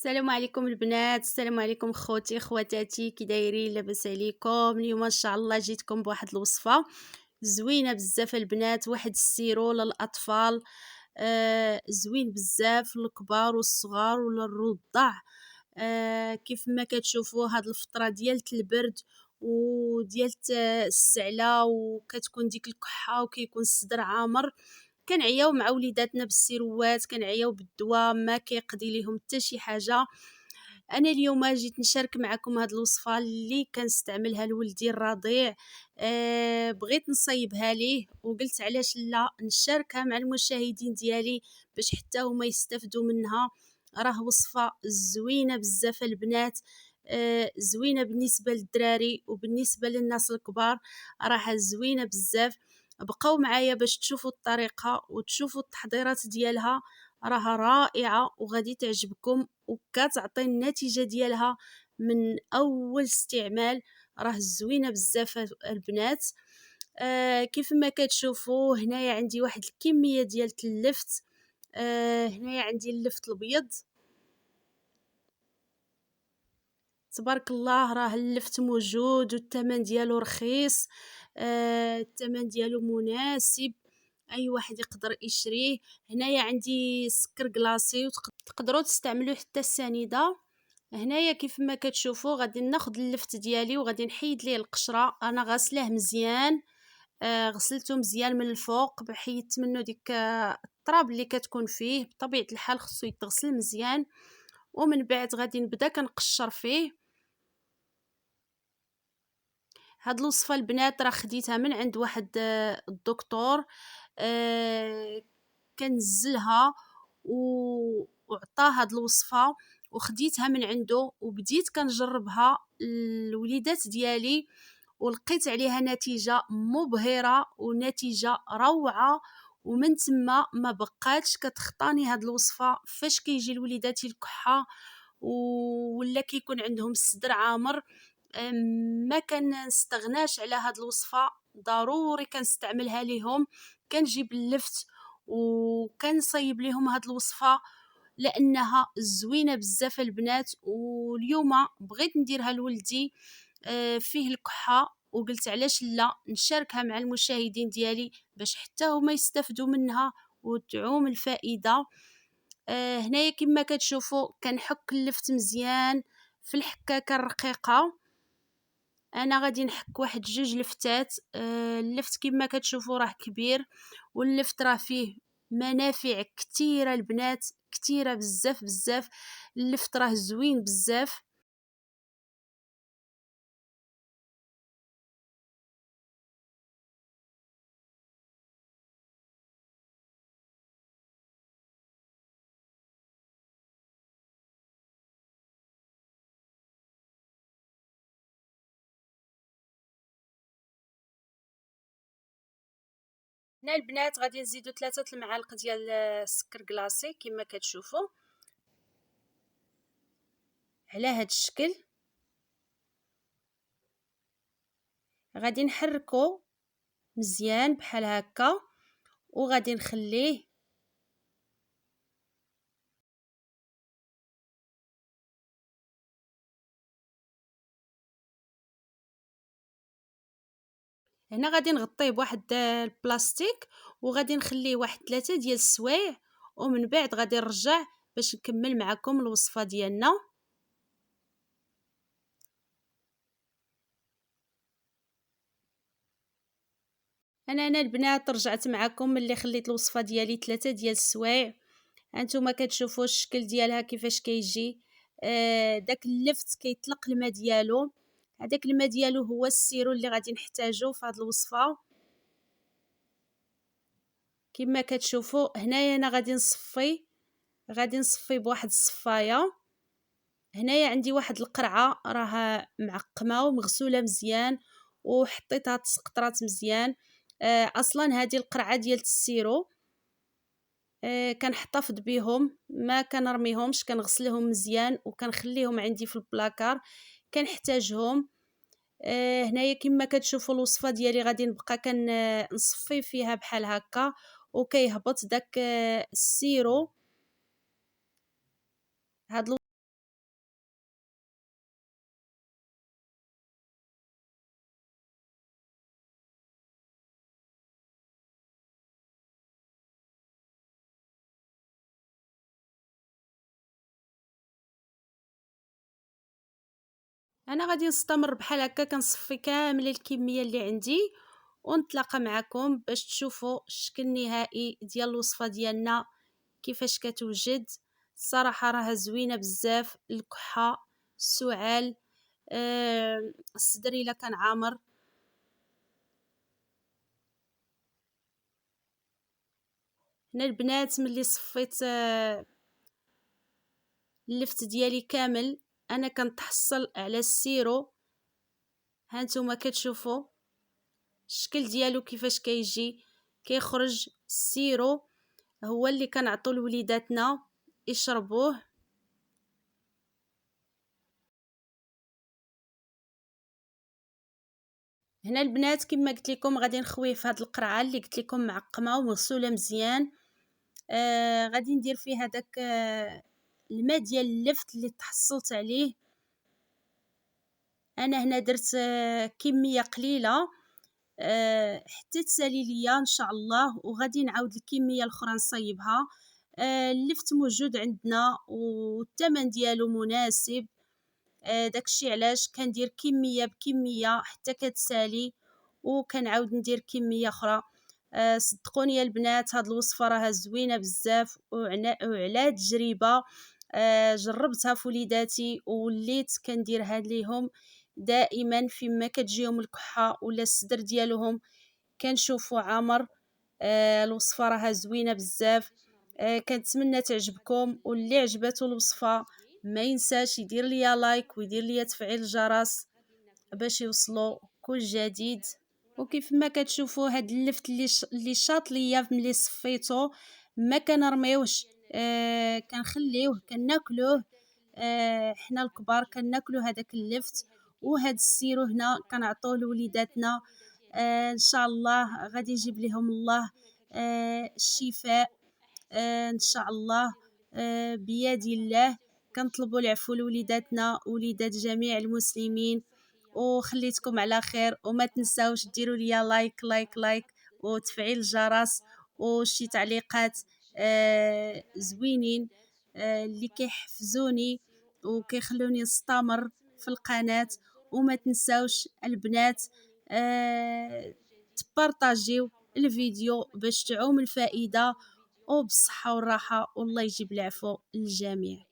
السلام عليكم البنات، السلام عليكم خوتي خواتاتي، كي دايرين؟ لاباس عليكم؟ اليوم ان شاء الله جيتكم بواحد الوصفه زوينه بزاف البنات، واحد السيرو للاطفال. زوين بزاف للكبار والصغار وللرضع. كيف ما كتشوفوا هاد الفتره ديال البرد وديال السعله، وكتكون ديك الكحه وكيكون الصدر عامر. كنعياو مع وليداتنا بالسيروات، كنعياو بالدواء ما كيقضي ليهم حتى شي حاجه. انا اليوم جيت نشارك معكم هاد الوصفه اللي كنستعملها لولدي الرضيع. بغيت نصايبها ليه وقلت علاش لا نشاركها مع المشاهدين ديالي باش حتى هما يستافدوا منها. راه وصفه زوينه بزاف البنات، زوينه بالنسبه للدراري وبالنسبه للناس الكبار، راها زوينه بزاف. بقاو معايا باش تشوفوا الطريقه وتشوفوا التحضيرات ديالها، راها رائعه وغادي تعجبكم وكتعطي النتيجه ديالها من اول استعمال. راه زوينه بزاف البنات. كيف ما كتشوفوا هنايا عندي واحد الكميه ديال اللفت. هنايا عندي اللفت الابيض، تبارك الله راه اللفت موجود والثمن ديالو رخيص. الثمن ديالو مناسب، اي واحد يقدر يشريه. هنايا عندي سكر كلاصي وتقدروا تستعملوه حتى السنيده. هنايا كيف ما كتشوفوا غادي ناخذ اللفت ديالي وغادي نحيد ليه القشره. انا غاسلاه مزيان، غسلته مزيان من الفوق، حيدت منه ديك التراب اللي كتكون فيه. بطبيعه الحال خصو يتغسل مزيان، ومن بعد غادي نبدا كنقشر فيه. هاد الوصفه البنات راه خديتها من عند واحد الدكتور، كنزلها وعطاه هاد الوصفه وخديتها من عنده وبديت كنجربها الوليدات ديالي، ولقيت عليها نتيجه مبهره ونتيجه روعه. ومن تما ما بقاتش كتخطاني هاد الوصفه فاش كيجي لوليداتي الكحه ولا كيكون عندهم الصدر عامر. ما كنستغناش على هاد الوصفه، ضروري كنستعملها ليهم. كنجيب اللفت وكنصايب ليهم هاد الوصفه لانها زوينه بزاف البنات. واليوم بغيت نديرها لولدي، فيه الكحه، وقلت علاش لا نشاركها مع المشاهدين ديالي باش حتى هما يستافدوا منها وتعوم الفائده. هنايا كما كتشوفوا كنحك اللفت مزيان في الحكاكه الرقيقه. انا غادي نحك واحد جوج لفتات. اللفت كما كتشوفوا راه كبير، واللفت راه فيه منافع كتيره البنات، كتيره بزاف بزاف. اللفت راه زوين بزاف. هنا البنات غادي نزيدو 3 المعالق ديال السكر كلاصي كما كتشوفوا على هاد الشكل. غادي نحركو مزيان بحال هكا وغادي نخليه. هنا غادي نغطيه بواحد البلاستيك وغادي نخليه واحد 3 ديال السوايع، ومن بعد غادي نرجع باش نكمل معكم الوصفه ديالنا. انا البنات رجعت معكم ملي خليت الوصفه ديالي 3 ديال السوايع. هانتوما كتشوفوا الشكل ديالها كيفاش كيجي. داك اللفت كيطلق الماء ديالو، هذاك الماء ديالو هو السيرو اللي غادي نحتاجو في هذه الوصفه. كما كتشوفوا هنايا انا غادي نصفي بواحد الصفايه. هنايا عندي واحد القرعه راه معقمه ومغسوله مزيان وحطيتها تسقطرات مزيان. اصلا هذه القرعه ديال السيرو كنحتفظ بهم، ما كنرميهمش، كنغسلهم مزيان وكنخليهم عندي في البلاكار كنحتاجهم. هنايا كما كتشوفوا الوصفه ديالي غادي نبقى نصفي فيها بحال هكا وكيهبط داك السيرو. هاد انا غادي نستمر بحال هكا كنصفي كامل الكميه اللي عندي، ونتلاقى معكم باش تشوفوا الشكل النهائي ديال الوصفه ديالنا كيفاش كتوجد. الصراحه راها زوينه بزاف، الكحه، السعال، الصدر الا كان عامر. هنا البنات ملي صفيت اللفت ديالي كامل، انا كنتحصل على السيرو. هانتوما كتشوفوا الشكل ديالو كيفاش كيجي، كيخرج السيرو هو اللي كنعطو لوليداتنا يشربوه. هنا البنات كما قلت لكم غادي نخويه في هاد القرعه اللي قلت لكم معقمه ومغسوله مزيان. غادي ندير فيه هذاك الماء ديال اللفت اللي تحصلت عليه. انا هنا درت كميه قليله حتى تسالي ليا ان شاء الله، وغادي نعاود الكميه الاخرى نصايبها. اللفت موجود عندنا والثمن ديالو مناسب. داكشي علاش كندير كميه بكميه حتى كتسالي، وكنعاود ندير كميه اخرى. صدقوني يا البنات هاد الوصفه راها زوينه بزاف، وعلى تجربه جربتها في وليداتي ووليت كنديرها ليهم دائما فيما كتجيهم الكحه ولا الصدر ديالهم كنشوفوا عامر. الوصفه راها زوينه بزاف. كنتمنى تعجبكم، واللي عجبته الوصفه ما ينساش يدير ليا لايك ويدير ليا تفعيل الجرس باش يوصلوا كل جديد. وكيف ما كتشوفوا هاد اللفت اللي شاط ليا ملي صفيته ما كنرميوش، كنخليوه كناكلوه. حنا الكبار كناكلو هذاك اللفت، وهاد السيرو هنا كنعطوه لوليداتنا. ان شاء الله غادي يجيب لهم الله الشفاء ان شاء الله. بيد الله كنطلبوا العفو لوليداتنا وليدات جميع المسلمين. وخليتكم على خير، وما تنساوش ديروا ليا لايك لايك لايك وتفعيل الجرس وشي تعليقات زوينين اللي كيحفزوني وكيخلوني نستمر في القناة. وما تنساوش البنات تبارطاجيو الفيديو باش تعوم الفائدة وبالصحة والراحة، والله يجيب العفو للجميع.